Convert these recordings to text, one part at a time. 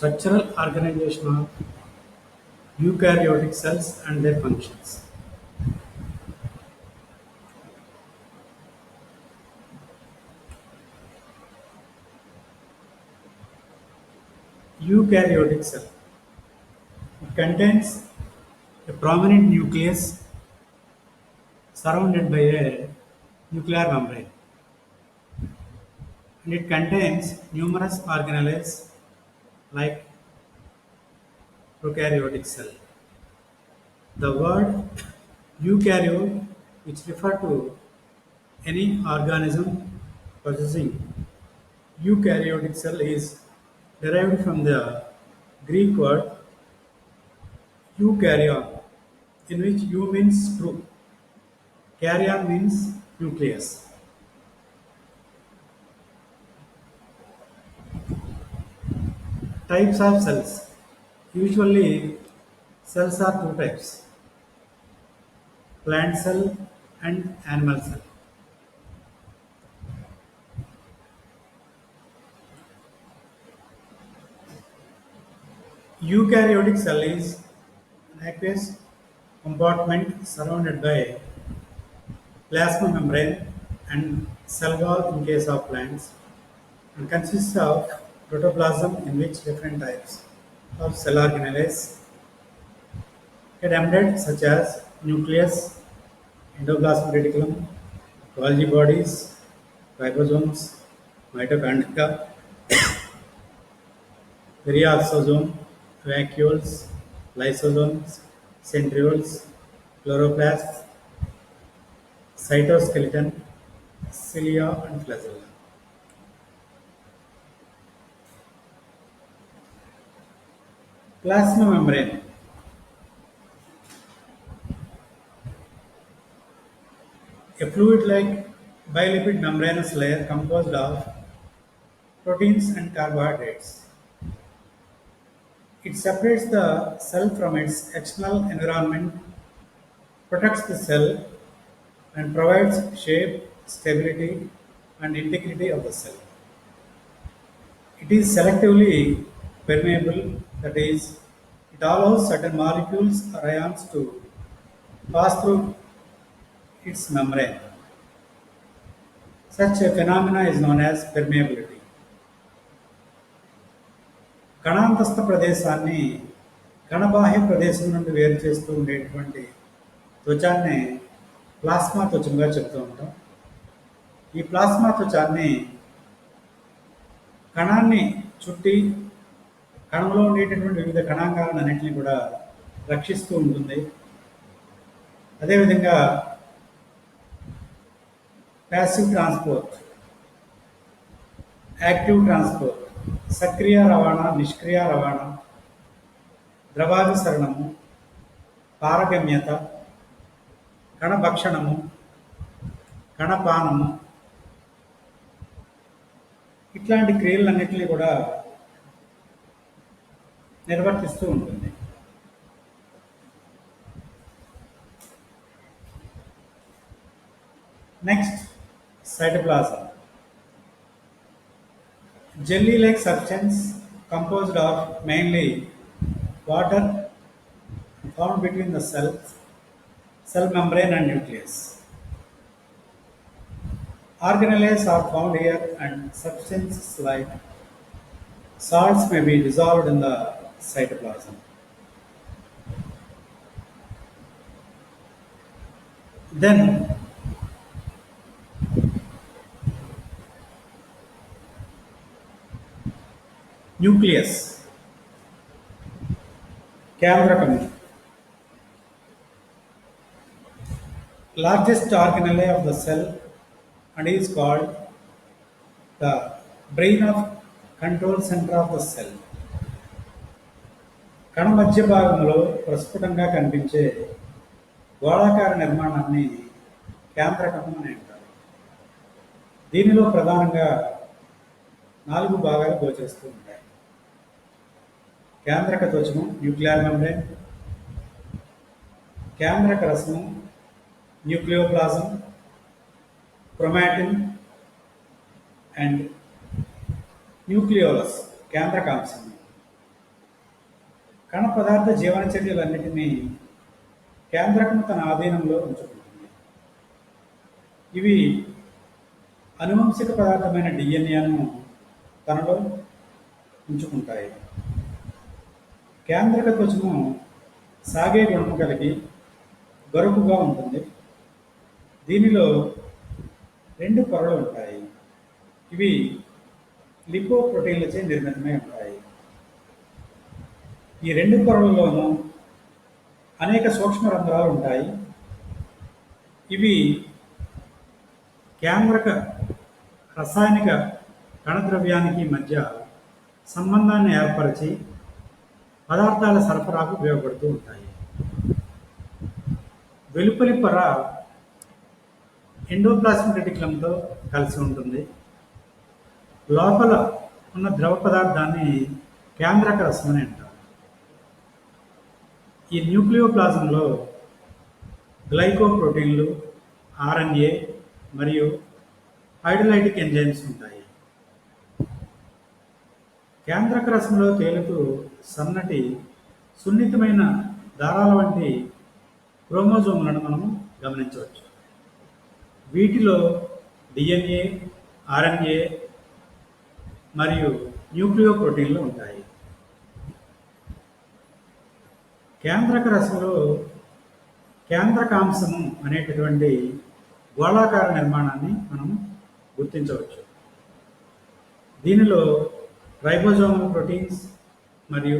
Structural organization of eukaryotic cells and their functions. Eukaryotic cell. It contains a prominent nucleus surrounded by a nuclear membrane, and it contains numerous organelles like prokaryotic cell. The word eukaryote, which refer to any organism possessing eukaryotic cell, is derived from the Greek word eukaryon, in which eu means true, karyon means nucleus. Types of cells. Usually, cells are two types: plant cell and animal cell. Eukaryotic cell is an aqueous compartment surrounded by plasma membrane and cell wall in case of plants, and consists of protoplasm in which different types of cell organelles get embedded, such as nucleus, endoplasmic reticulum, Golgi bodies, ribosomes, mitochondria, perioxosome, vacuoles, lysosomes, centrioles, chloroplasts, cytoskeleton, cilia, and flagella. Plasma membrane. A fluid-like bilipid membranous layer composed of proteins and carbohydrates. It separates the cell from its external environment, protects the cell, and provides shape, stability, and integrity of the cell. It is selectively permeable, that is, it allows certain molecules or ions to pass through its membrane. Such a phenomena is known as permeability. కణాంతస్థ ప్రదేశాన్ని కణబాహ్య ప్రదేశం నుండి వేరు చేస్తూ ఉండేటువంటి త్వచాన్ని plasma త్వచంగా చెప్తూ ఉంటాం. ఈ plasma త్వచాన్ని కణాన్ని చుట్టి కణంలో ఉండేటటువంటి వివిధ కణాంగాలను అన్నింటినీ కూడా రక్షిస్తూ ఉంటుంది. అదేవిధంగా ప్యాసివ్ ట్రాన్స్పోర్ట్, యాక్టివ్ ట్రాన్స్పోర్ట్, సక్రియ రవాణా, నిష్క్రియ రవాణా, ద్రవాభిసరణము, పారగమ్యత, కణభక్షణము, కణపానము, ఇట్లాంటి క్రియలన్నింటినీ కూడా నిర్వర్తిస్తూ ఉంటుంది. Next, cytoplasm. Jelly-like substance composed of mainly water found between the cells, cell membrane and nucleus. Organelles are found here, and substances like salts may be dissolved in the cytoplasm. Then nucleus, కేంద్రకము, largest organelle of the cell and is called the brain of control center of the cell. కణ మధ్య భాగంలో ప్రస్ఫుటంగా కనిపించే గోళాకార నిర్మాణాన్ని కేంద్రకము అని అంటారు. దీనిలో ప్రధానంగా 4 భాగాలు గోచరిస్తూ ఉంటాయి. కేంద్రక త్వచము, న్యూక్లియర్ మెంబ్రేన్, కేంద్రక రసము, న్యూక్లియోప్లాజం, క్రోమాటిన్ అండ్ న్యూక్లియోలస్, కేంద్రకాంశము. కణ పదార్థ జీవన చర్యలన్నిటినీ కేంద్రకం తన ఆధీనంలో ఉంచుకుంటుంది. ఇవి అనువంశిక పదార్థమైన డిఎన్ఏను తనలో ఉంచుకుంటాయి. కేంద్రక త్వచము సాగే గుణము కలిగి గరుకుగా ఉంటుంది. దీనిలో రెండు పొరలు ఉంటాయి. ఇవి లిపోప్రోటీన్లచే నిర్మితమై ఉంటాయి. ఈ రెండు పొరలలోనూ అనేక సూక్ష్మ రంధ్రాలు ఉంటాయి. ఇవి కేంద్రక రసాయనిక కణద్రవ్యానికి మధ్య సంబంధాన్ని ఏర్పరిచి పదార్థాల సరఫరాకు ఉపయోగపడుతూ ఉంటాయి. వెలుపలి పొర ఎండోప్లాస్మిక్ రెటిక్యులంతో కలిసి ఉంటుంది. లోపల ఉన్న ద్రవ పదార్థాన్ని కేంద్రక రసం అని అంటారు. ఈ న్యూక్లియోప్లాజంలో గ్లైకోప్రోటీన్లు, ఆర్ఎన్ఏ మరియు హైడ్రోలైటిక్ ఎంజైమ్స్ ఉంటాయి. కేంద్రక రసంలో తేలుతూ సన్నటి సున్నితమైన దారాల వంటి క్రోమోజోములను మనము గమనించవచ్చు. వీటిలో డిఎన్ఏ, ఆర్ఎన్ఏ మరియు న్యూక్లియోప్రోటీన్లు ఉంటాయి. కేంద్రక రసంలో కేంద్రకాంశము అనేటటువంటి గోళాకార నిర్మాణాన్ని మనం గుర్తించవచ్చు. దీనిలో రైబోజోమల్ ప్రోటీన్స్ మరియు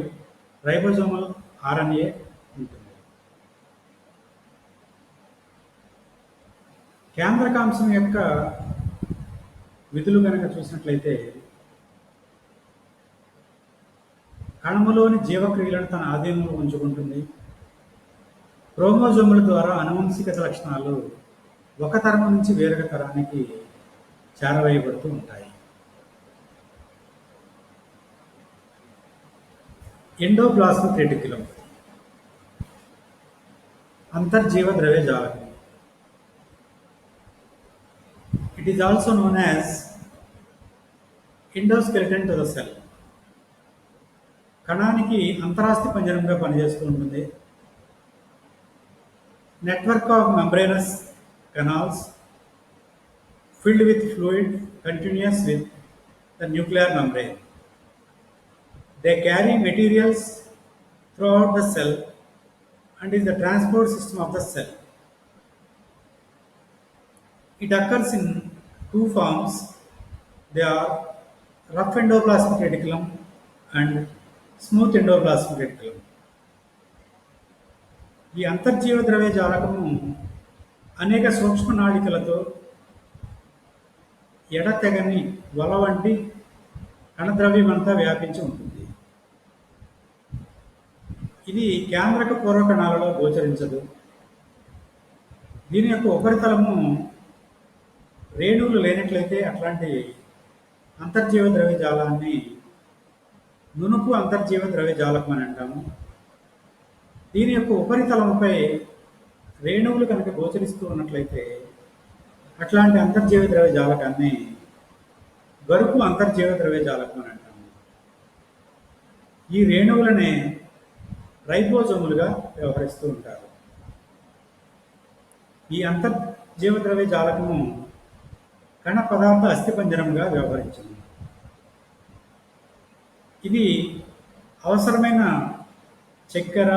రైబోజోమల్ ఆర్ఎన్ఏ ఉంటుంది. కేంద్రకాంశం యొక్క విధులు కనుక చూసినట్లయితే కణములోని జీవక్రియలను తన ఆధీనంలో ఉంచుకుంటుంది. క్రోమోజోముల ద్వారా అనువంశికత లక్షణాలు ఒక తరం నుంచి వేరొక తరానికి చేరవేయబడుతూ ఉంటాయి. ఎండోప్లాస్మిక్ రెటిక్యులం అంతర్జీవ ద్రవ్యజాలకం. It is also known as endoskeleton to the cell. కణానికి అంతరాస్థి పంజరంగా పనిచేస్తూ ఉంటుంది. Network of membranous canals filled with fluid continuous with the nuclear membrane. They carry materials throughout the cell and is the transport system of the cell. It occurs in two forms. They are rough endoplasmic reticulum and smooth endoplasmic reticulum. ఈ అంతర్జీవ ద్రవ్య జాలకము అనేక సూక్ష్మ నాళికలతో ఎడతెగని వల వంటి కణద్రవ్యమంతా వ్యాపించి ఉంటుంది. ఇది కేంద్రక పూర్వకణాలలో గోచరించదు. దీని యొక్క ఉపరితలము రేణువులు లేనట్లయితే అట్లాంటి అంతర్జీవ ద్రవ్యజాలాన్ని నునుపు అంతర్జీవ ద్రవ్యజాలకం అని అంటాము. దీని యొక్క ఉపరితలంపై రేణువులు కనుక గోచరిస్తూ ఉన్నట్లయితే అట్లాంటి అంతర్జీవ ద్రవ్యజాలకాన్ని గరుకు అంతర్జీవ ద్రవ్యజాలకం అని అంటాము. ఈ రేణువులనే రైబోజోములుగా వ్యవహరిస్తూ ఉంటారు. ఈ అంతర్జీవ ద్రవ్యజాలకము కణ పదార్థ అస్థిపంజరంగా వ్యవహరించింది. ఇది అవసరమైన చక్కెర,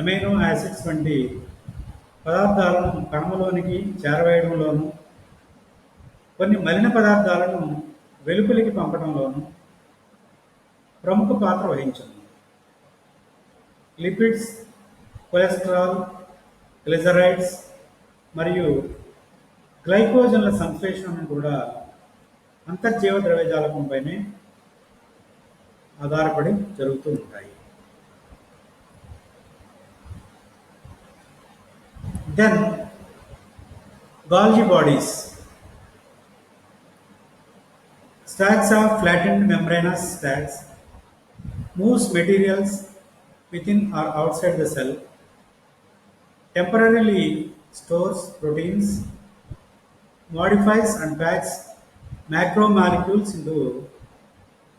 ఎమైనో యాసిడ్స్ వంటి పదార్థాలను కణములోనికి చేరవేయడంలోనూ, కొన్ని మలిన పదార్థాలను వెలుపలికి పంపడంలోనూ ప్రముఖ పాత్ర వహించింది. లిపిడ్స్, కొలెస్ట్రాల్, గ్లిజరైడ్స్ మరియు గ్లైకోజన్ల సంశ్లేషణ కూడా అంతర్జీవ ద్రవ్యజాలకంపైనే ఆధారపడి జరుగుతూ ఉంటాయి. Then Golgi bodies. Stacks of flattened membranous stacks moves materials within or outside the cell, temporarily stores proteins, modifies and packs macromolecules into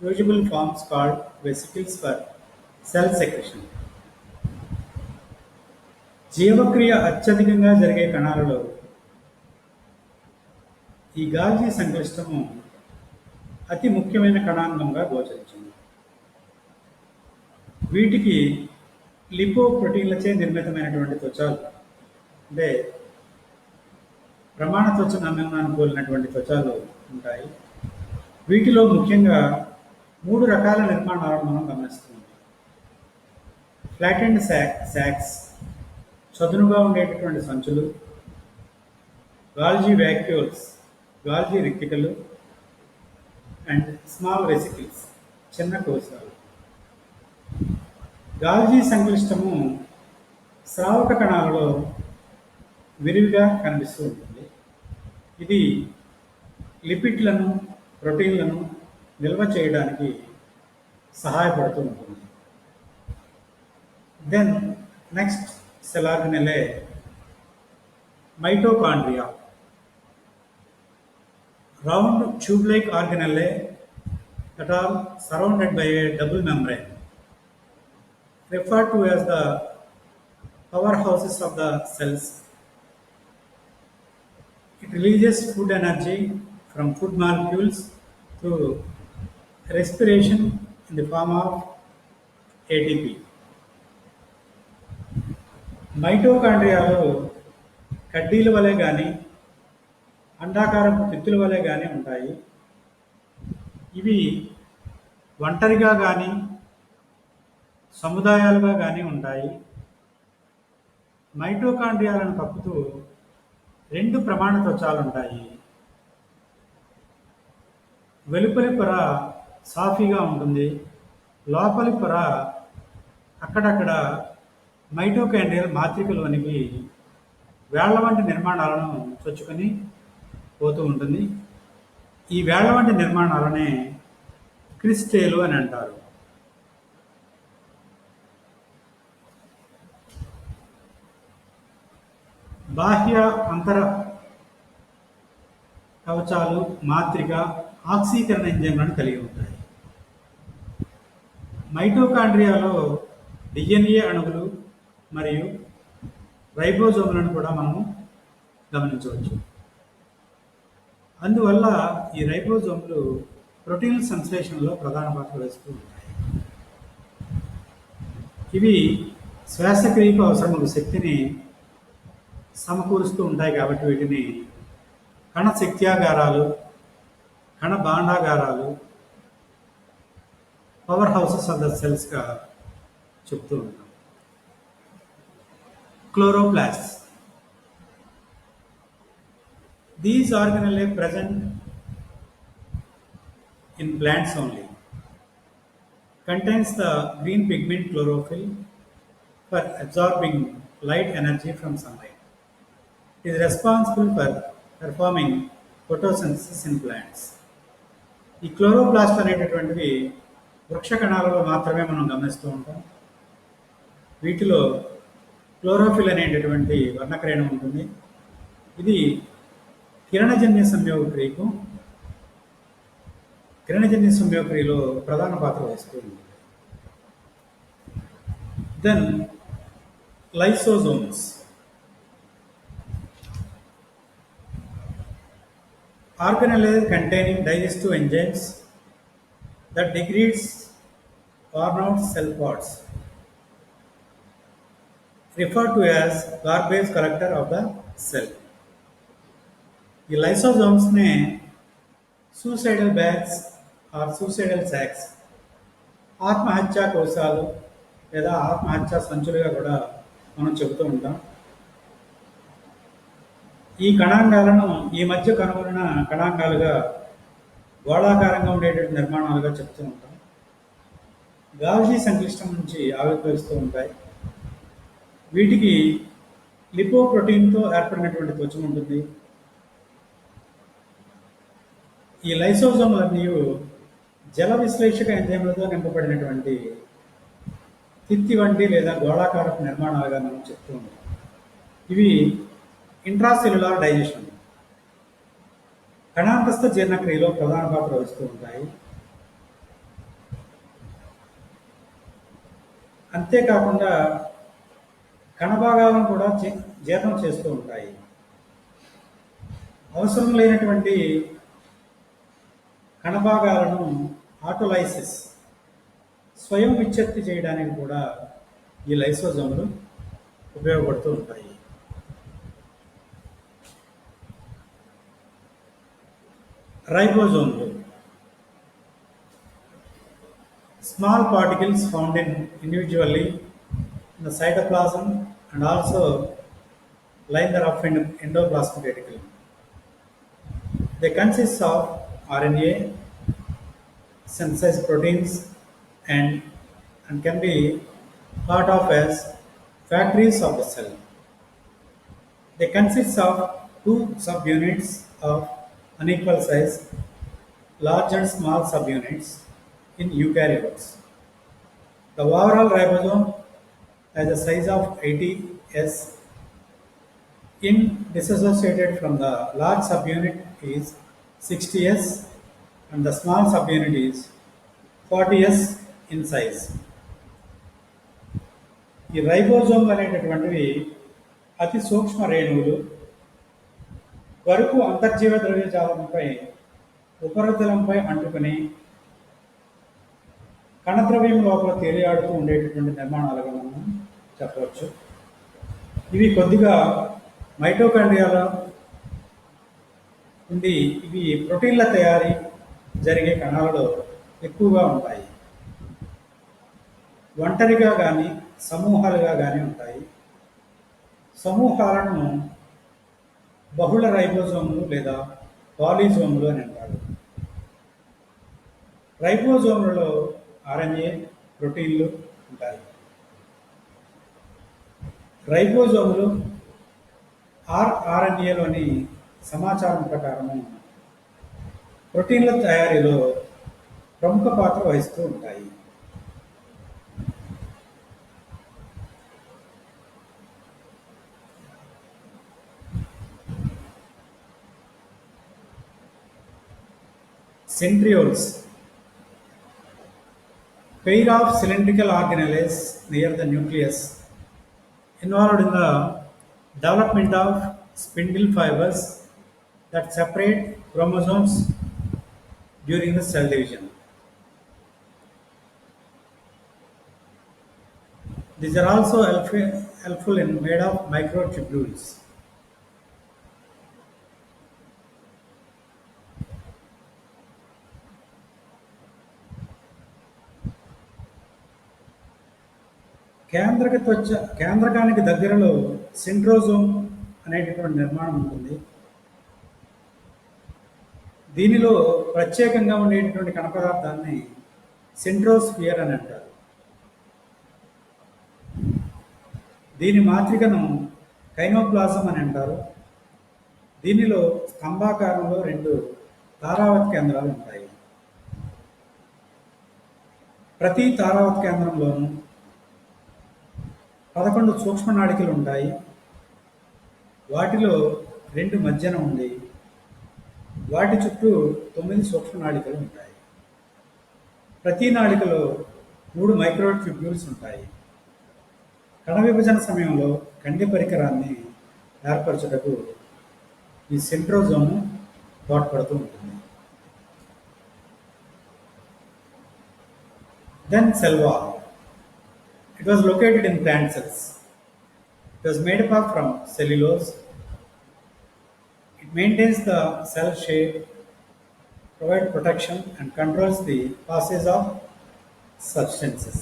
usable forms called vesicles for cell secretion. జీవక్రియ అత్యధికంగా జరిగే కణాలలో ఈ గాల్జీ సంక్లిష్టము అతి ముఖ్యమైన కణాంగంగా గోచరించింది. వీటికి లిపోప్రోటీన్లచే నిర్మితమైనటువంటి త్వచాలు, అంటే ప్రమాణ త్వచ నమూనాను పోలినటువంటి త్వచాలు ఉంటాయి. వీటిలో ముఖ్యంగా 3 రకాల నిర్మాణాలను మనం గమనిస్తున్నాం. ఫ్లాటెండ్ సాక్స్, చదునుగా ఉండేటటువంటి సంచులు, గాల్జీ వ్యాక్యూల్స్, గాల్జీ రిక్కిటలు, అండ్ స్మాల్ వెసికిల్స్, చిన్న కోశాలు. గాల్జీ సంక్లిష్టము స్రావక కణాలలో విరివిగా కనిపిస్తూ ఉంటుంది. ఇది లిపిడ్లను, ప్రోటీన్లను నిల్వ చేయడానికి సహాయపడుతూ ఉంటుంది. Then next cell organelle mitochondria. Round tube-like organelle that are surrounded by a double membrane, referred to as the powerhouses of the cells. It releases food energy from food molecules through respiration in the form of ATP. మైటోకాండ్రియాలో కడ్డీల వలె కానీ అండాకారపు తిత్తుల వలె కానీ ఉంటాయి. ఇవి ఒంటరిగా కానీ సముదాయాలుగా కానీ ఉంటాయి. మైటోకాండ్రియాలను కప్పుతూ 2 ప్రమాణ త్వచాలు ఉంటాయి. వెలుపలి పొర సాఫీగా ఉంటుంది, లోపలి పొర అక్కడక్కడ మైటోకాండ్రియల్ మాత్రికలోనికి వేళ్ల వంటి నిర్మాణాలను చొచ్చుకొని పోతూ ఉంటుంది. ఈ వేళ్ల వంటి నిర్మాణాలనే క్రిస్టేలు అని అంటారు. బాహ్య అంతర కవచాలు మాత్రిక ఆక్సీకరణ ఎంజైమ్లను కలిగి ఉంటాయి. మైటోకాండ్రియాలో డిఎన్ఏ అణువులు మరియు రైబోజోములను కూడా మనము గమనించవచ్చు. అందువల్ల ఈ రైబోజోములు ప్రోటీన్ల సంశ్లేషణలో ప్రధాన పాత్ర వేస్తూ ఉంటాయి. ఇవి శ్వాసక్రియకు అవసరమైన శక్తిని సమకూరుస్తూ ఉంటాయి. కాబట్టి వీటిని కణ శక్త్యాగారాలు, కణ భాండాగారాలు, పవర్ హౌసెస్ ఆఫ్ ద సెల్స్గా చెప్తూ ఉంటాం. Chloroplast. These organelles present in plants only. Contains the green pigment chlorophyll for absorbing light energy from sunlight. It is responsible for performing photosynthesis in plants. ఈ క్లోరోప్లాస్ట్ అనేటటువంటివి వృక్ష కణాలలో మాత్రమే మనం గమనిస్తూ ఉంటాం. వీటిలో క్లోరోఫిల్ అనేటటువంటి వర్ణకరేణం ఉంటుంది. ఇది కిరణజన్య సంయోగక్రియలో ప్రధాన పాత్ర వహిస్తుంది. Then lysosomes. Organelles containing digestive enzymes that degrades worn out cell parts, referred to as garbage collector of the cell. ఈ లైసోజోమ్స్నే suicidal bags or suicidal sacs, ఆత్మహత్యా కోశాలు లేదా ఆత్మహత్యా సంచులుగా కూడా మనం చెబుతూ ఉంటాం. ఈ కణాంగాలను ఈ మధ్య కనుగొన్న కణాంగాలుగా గోళాకారంగా ఉండేటువంటి నిర్మాణాలుగా చెప్తూ ఉంటాం. గాల్జీ సంక్లిష్టం నుంచి ఆవిర్భవిస్తూ ఉంటాయి. వీటికి లిపోప్రోటీన్తో ఏర్పడినటువంటి త్వచం ఉంటుంది. ఈ లైసోజోములన్నీ జల విశ్లేషక ఎంజైమ్లతో నింపబడినటువంటి తిత్తి వంటి లేదా గోళాకారపు నిర్మాణాలుగా మనం చెప్తూ ఉంటాం. ఇవి ఇంట్రాసెల్యులార్ డైజెషన్, కణాంతస్థ జీర్ణక్రియలో ప్రధాన పాత్ర వహిస్తూ ఉంటాయి. అంతేకాకుండా కణభాగాలను కూడా జీర్ణం చేస్తూ ఉంటాయి. అవసరం లేనటువంటి కణభాగాలను ఆటోలైసిస్ స్వయం విచ్ఛత్తి చేయడానికి కూడా ఈ లైసోజోములు ఉపయోగపడుతూ ఉంటాయి. రైబోజోములు small particles found individually in the cytoplasm and also line the rough endoplasmic reticulum. They consist of RNA, synthesized proteins, and can be thought of as factories of the cell. They consist of two subunits of unequal size, large and small subunits in eukaryotes. The overall ribosome has a size of 80 S. In disassociated from the large subunit is 60 S and the small subunit is 40 S in size. ఈ రైబోజోమ్లు అనేటటువంటివి అతి సూక్ష్మ రేణువులు వరకు అంతర్జీవ ద్రవ్యజాలంపై ఉపరితలంపై అంటుకుని కణద్రవ్యం లోపల తేలియాడుతూ ఉండేటటువంటి నిర్మాణాలుగా మనం చెప్పవచ్చు. ఇవి కొద్దిగా మైటోకాండ్రియాలో ఉండి ఇవి ప్రోటీన్ల తయారీ జరిగే కణాలలో ఎక్కువగా ఉంటాయి. ఒంటరిగా కానీ సమూహాలుగా కానీ ఉంటాయి. సమూహాలను బహుళ రైబోజోములు లేదా పాలిజోములు అని అంటారు. రైబోజోములలో ఆర్ఎన్ఏ, ప్రోటీన్లు ఉంటాయి. రైబోజోములు ఆర్ఎన్ఏలోని సమాచారం ప్రకారం ప్రోటీన్ల తయారీలో ప్రముఖ పాత్ర వహిస్తూ ఉంటాయి. Centrioles, pair of cylindrical organelles near the nucleus, involved in the development of spindle fibers that separate chromosomes during the cell division. These are also helpful in made of microtubules. కేంద్రకానికి దగ్గరలో సెంట్రోజోమ్ అనేటటువంటి నిర్మాణం ఉంటుంది. దీనిలో ప్రత్యేకంగా ఉండేటటువంటి కణ పదార్థాన్ని సెంట్రోస్ఫియర్ అని అంటారు. దీని మాత్రికను కైనోప్లాజం అని అంటారు. దీనిలో స్తంభాకారంలో 2 తారావత్ కేంద్రాలు ఉంటాయి. ప్రతి తారావత్ కేంద్రంలోనూ 11 సూక్ష్మ నాళికలు ఉంటాయి. వాటిలో 2 మధ్యన ఉంది. వాటి చుట్టూ 9 సూక్ష్మ నాళికలు ఉంటాయి. ప్రతి నాళికలో 3 మైక్రోట్యూబ్యూల్స్ ఉంటాయి. కణ విభజన సమయంలో కండి పరికరాన్ని ఏర్పరచుటకు ఈ సెంట్రోజోమ్ తోడ్పడుతూ ఉంటుంది. Then cell wall. It was located in plant cells. It was made up from cellulose. It maintains the cell shape, provides protection, and controls the passage of substances.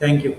Thank you.